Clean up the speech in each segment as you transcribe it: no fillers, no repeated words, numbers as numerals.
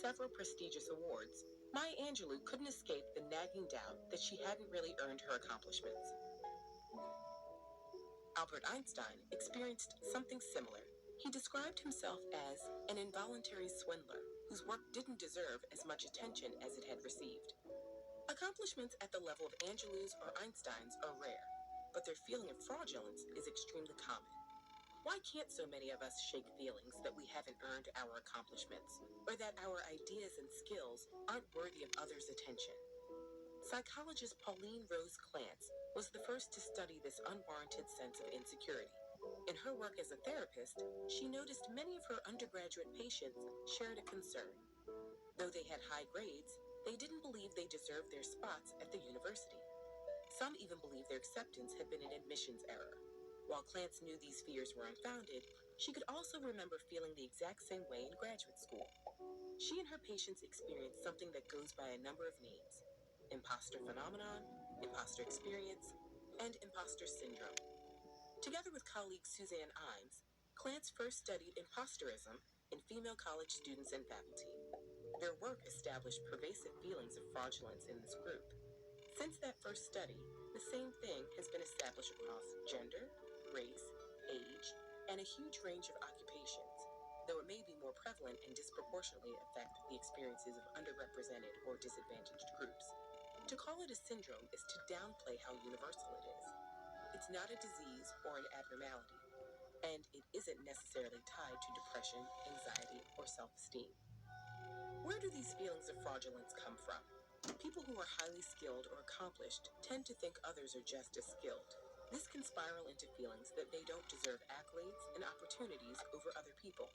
several prestigious awards, Maya Angelou couldn't escape the nagging doubt that she hadn't really earned her accomplishments. Albert Einstein experienced something similar. He described himself as an involuntary swindler whose work didn't deserve as much attention as it had received. Accomplishments at the level of Angelou's or Einstein's are rare, but their feeling of fraudulence is extremely common. Why can't so many of us shake feelings that we haven't earned our accomplishments, or that our ideas and skills aren't worthy of others' attention? Psychologist Pauline Rose Clance was the first to study this unwarranted sense of insecurity. In her work as a therapist, she noticed many of her undergraduate patients shared a concern. Though they had high grades, they didn't believe they deserved their spots at the university. Some even believed their acceptance had been an admissions error. While Clance knew these fears were unfounded, she could also remember feeling the exact same way in graduate school. She and her patients experienced something that goes by a number of names: imposter phenomenon, imposter experience, and imposter syndrome. Together with colleague Suzanne Imes, Clance first studied imposterism in female college students and faculty. Their work established pervasive feelings of fraudulence in this group. Since that first study, the same thing has been established across gender, race, age, and a huge range of occupations, though it may be more prevalent and disproportionately affect the experiences of underrepresented or disadvantaged groups. To call it a syndrome is to downplay how universal it is. It's not a disease or an abnormality, and it isn't necessarily tied to depression, anxiety, or self-esteem. Where do these feelings of fraudulence come from? People who are highly skilled or accomplished tend to think others are just as skilled. This can spiral into feelings that they don't deserve accolades and opportunities over other people.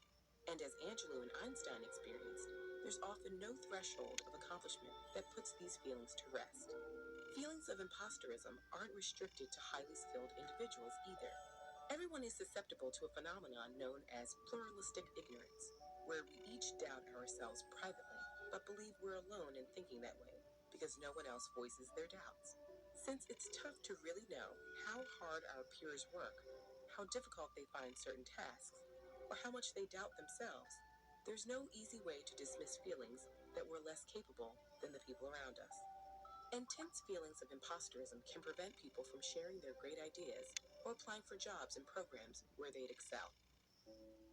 And as Angelou and Einstein experienced, there's often no threshold of accomplishment that puts these feelings to rest. Feelings of imposterism aren't restricted to highly skilled individuals either. Everyone is susceptible to a phenomenon known as pluralistic ignorance, where we each doubt ourselves privately, but believe we're alone in thinking that way, because no one else voices their doubts. Since it's tough to really know how hard our peers work, how difficult they find certain tasks, or how much they doubt themselves, there's no easy way to dismiss feelings that we're less capable than the people around us. Intense feelings of imposterism can prevent people from sharing their great ideas or applying for jobs and programs where they'd excel.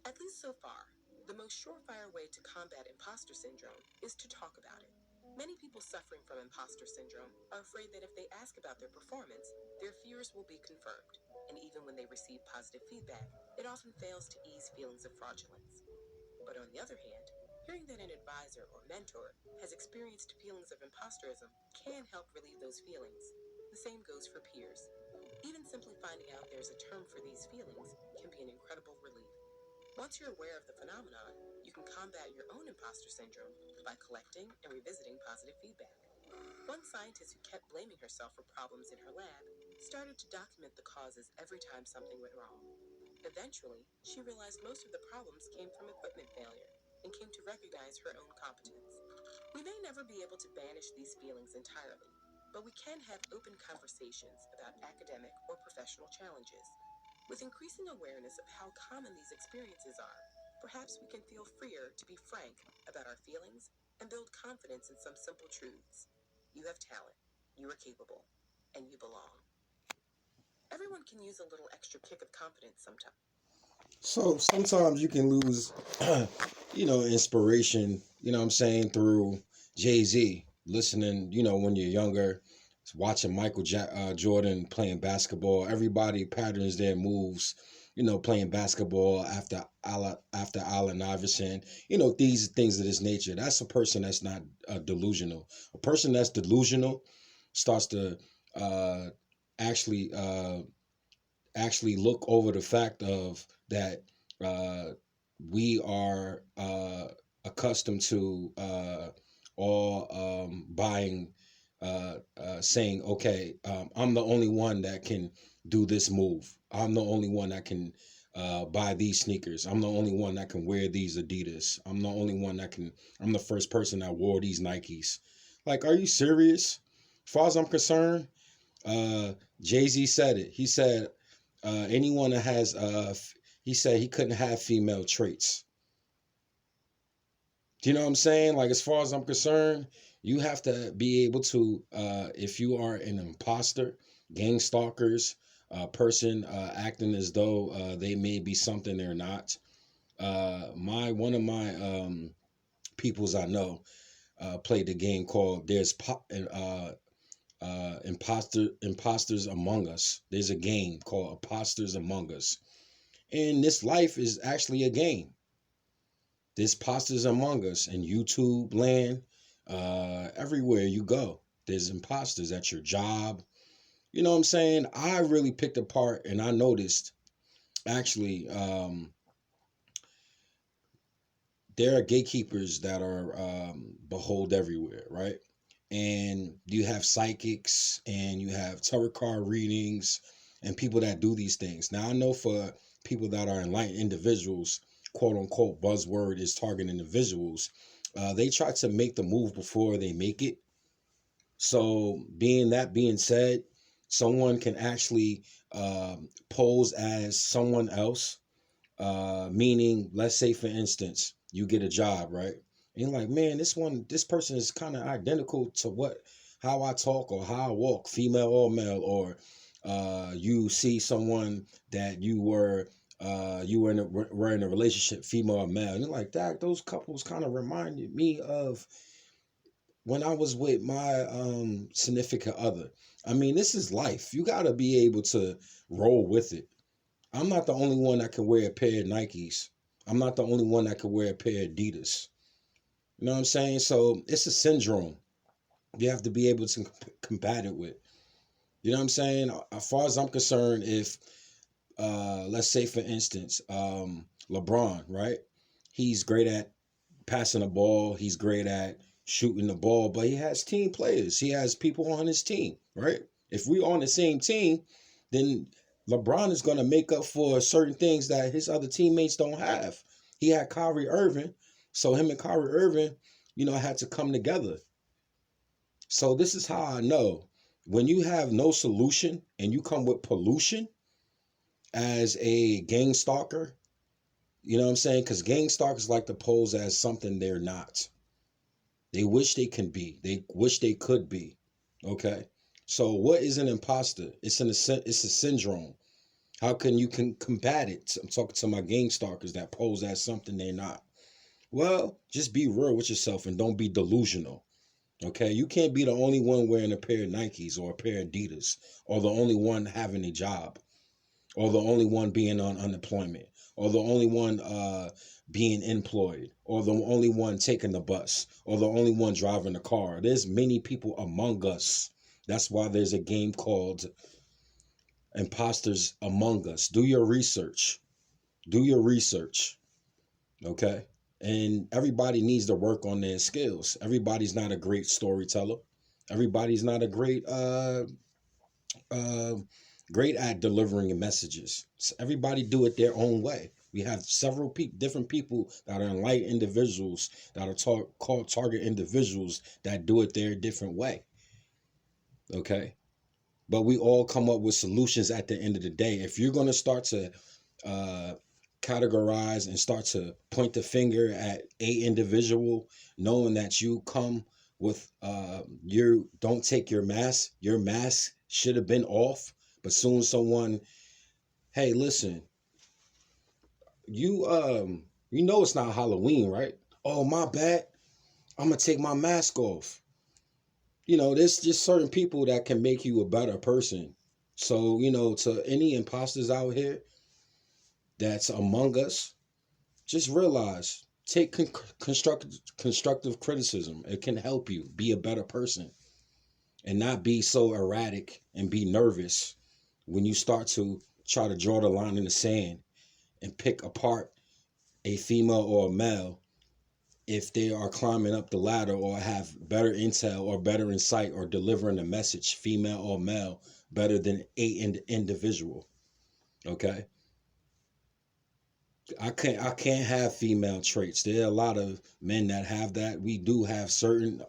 At least so far, the most surefire way to combat imposter syndrome is to talk about it. Many people suffering from imposter syndrome are afraid that if they ask about their performance, their fears will be confirmed. And even when they receive positive feedback, it often fails to ease feelings of fraudulence. But on the other hand, hearing that an advisor or mentor has experienced feelings of imposterism can help relieve those feelings. The same goes for peers. Even simply finding out there's a term for these feelings can be an incredible relief. Once you're aware of the phenomenon, you can combat your own imposter syndrome by collecting and revisiting positive feedback. One scientist who kept blaming herself for problems in her lab started to document the causes every time something went wrong. Eventually, she realized most of the problems came from equipment failure and came to recognize her own competence. We may never be able to banish these feelings entirely, but we can have open conversations about academic or professional challenges. With increasing awareness of how common these experiences are, perhaps we can feel freer to be frank about our feelings and build confidence in some simple truths. You have talent, you are capable, and you belong. Everyone can use a little extra kick of confidence sometimes. So sometimes you can lose, inspiration, what I'm saying, through Jay-Z, listening, when you're younger, watching Jordan playing basketball. Everybody patterns their moves, playing basketball after Allen Iverson, these things of this nature. That's a person that's not delusional. A person that's delusional starts to uh, actually actually look over the fact of that uh, we are accustomed to all buying, saying, okay, I'm the only one that can do this move. I'm the only one that can buy these sneakers. I'm the only one that can wear these Adidas. I'm the only one that can, I'm the first person that wore these Nikes. Like, are you serious? As far as I'm concerned, uh, Jay-Z said it. He said, anyone that has, he said he couldn't have female traits. Do you know what I'm saying? Like, as far as I'm concerned, you have to be able to, if you are an imposter, gang stalkers, person acting as though they may be something they're not. My one of my peoples I know played a game called Imposters Among Us. There's a game called Imposters Among Us, and this life is actually a game. This Imposters Among Us in YouTube land, everywhere you go, there's imposters at your job. You know what I'm saying? I really picked apart, and I noticed actually there are gatekeepers that are behold everywhere, right? And you have psychics and you have tarot card readings and people that do these things. Now, I know for people that are enlightened individuals, quote unquote, buzzword is target individuals, they try to make the move before they make it. So, being said, someone can actually pose as someone else, meaning, let's say for instance, you get a job, right? And you're like, man, this person is kind of identical to how I talk or how I walk, female or male. Or you see someone that were in a relationship, female or male, and you're like, that those couples kind of reminded me of when I was with my significant other. I mean, this is life. You got to be able to roll with it. I'm not the only one that can wear a pair of Nikes. I'm not the only one that can wear a pair of Adidas. You know what I'm saying? So it's a syndrome. You have to be able to combat it with. You know what I'm saying? As far as I'm concerned, if let's say for instance, LeBron, right? He's great at passing the ball. He's great at shooting the ball, but he has team players. He has people on his team, right? If we're on the same team, then LeBron is going to make up for certain things that his other teammates don't have. He had Kyrie Irving, so him and Kyrie Irving, had to come together. So this is how I know when you have no solution and you come with pollution as a gang stalker. You know what I'm saying? Because gang stalkers like to pose as something they're not. They wish they can be. They wish they could be. Okay. So what is an imposter? It's a syndrome. How can combat it? I'm talking to my gang stalkers that pose as something they're not. Well, just be real with yourself and don't be delusional. Okay, you can't be the only one wearing a pair of Nikes or a pair of Adidas, or the only one having a job, or the only one being on unemployment, or the only one being employed, or the only one taking the bus, or the only one driving the car. There's many people among us. That's why there's a game called Imposters Among Us. Do your research. Do your research. Okay? And everybody needs to work on their skills. Everybody's not a great storyteller. Everybody's not a uh, great at delivering messages. So everybody do it their own way. We have several different people that are enlightened individuals that are called target individuals that do it their different way. Okay, but we all come up with solutions at the end of the day. If you're going to start to uh, categorize and start to point the finger at a individual, knowing that you come with you don't take your mask should have been off, but soon someone, hey, listen, you know it's not Halloween, right? Oh, my bad, I'm gonna take my mask off. There's just certain people that can make you a better person. So, to any imposters out here that's among us, just realize, take constructive criticism. It can help you be a better person and not be so erratic and be nervous when you start to try to draw the line in the sand and pick apart a female or a male if they are climbing up the ladder or have better intel or better insight or delivering a message, female or male, better than individual. Okay, I can't have female traits. There are a lot of men that have that. We do have certain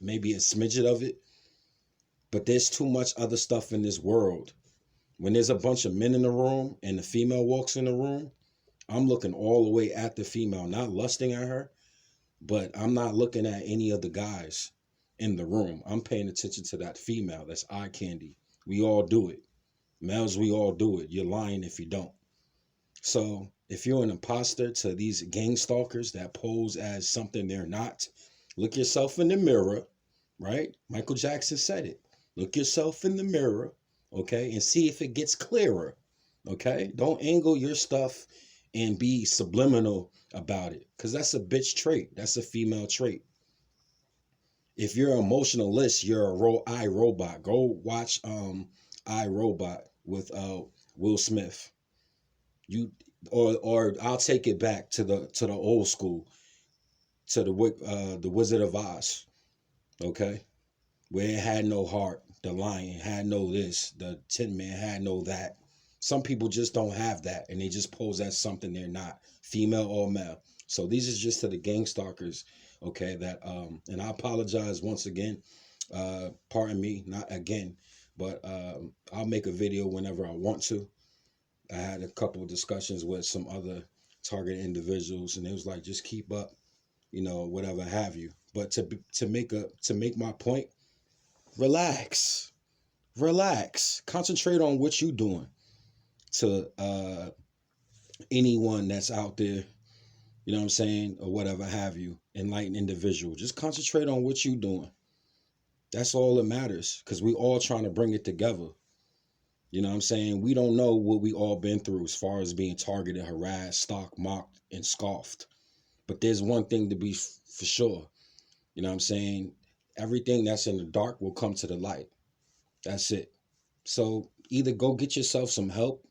maybe a smidget of it, but there's too much other stuff in this world. When there's a bunch of men in the room and the female walks in the room, I'm looking all the way at the female, not lusting at her. But I'm not looking at any of the guys in the room. I'm paying attention to that female. That's eye candy. We all do it. Males, we all do it. You're lying if you don't. So if you're an imposter to these gang stalkers that pose as something they're not, look yourself in the mirror, right? Michael Jackson said it. Look yourself in the mirror, okay, and see if it gets clearer, okay? Don't angle your stuff and be subliminal about it, because that's a bitch trait. That's a female trait. If you're an emotionalist, you're a iRobot. Go watch iRobot with Will Smith. You or I'll take it back to the old school, to the Wizard of Oz, okay? Where it had no heart. The lion had no this, the Tin Man had no that. Some people just don't have that, and they just pose as something they're not, female or male. So these is just to the gang stalkers, okay? That and I apologize once again. Pardon me, not again, but I'll make a video whenever I want to. I had a couple of discussions with some other target individuals, and it was like, just keep up, whatever have you. But to make my point, relax, relax, concentrate on what you're doing. To anyone that's out there, you know what I'm saying, or whatever have you, enlightened individual, just concentrate on what you're doing. That's all that matters, because we all trying to bring it together. You know what I'm saying? We don't know what we all been through as far as being targeted, harassed, stalked, mocked, and scoffed. But there's one thing to be for sure. You know what I'm saying? Everything that's in the dark will come to the light. That's it. So either go get yourself some help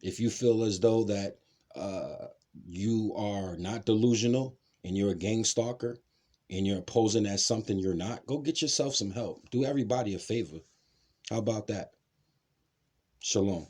if you feel as though that uh, you are not delusional and you're a gang stalker and you're posing as something you're not. Go get yourself some help. Do everybody a favor. How about that? Shalom.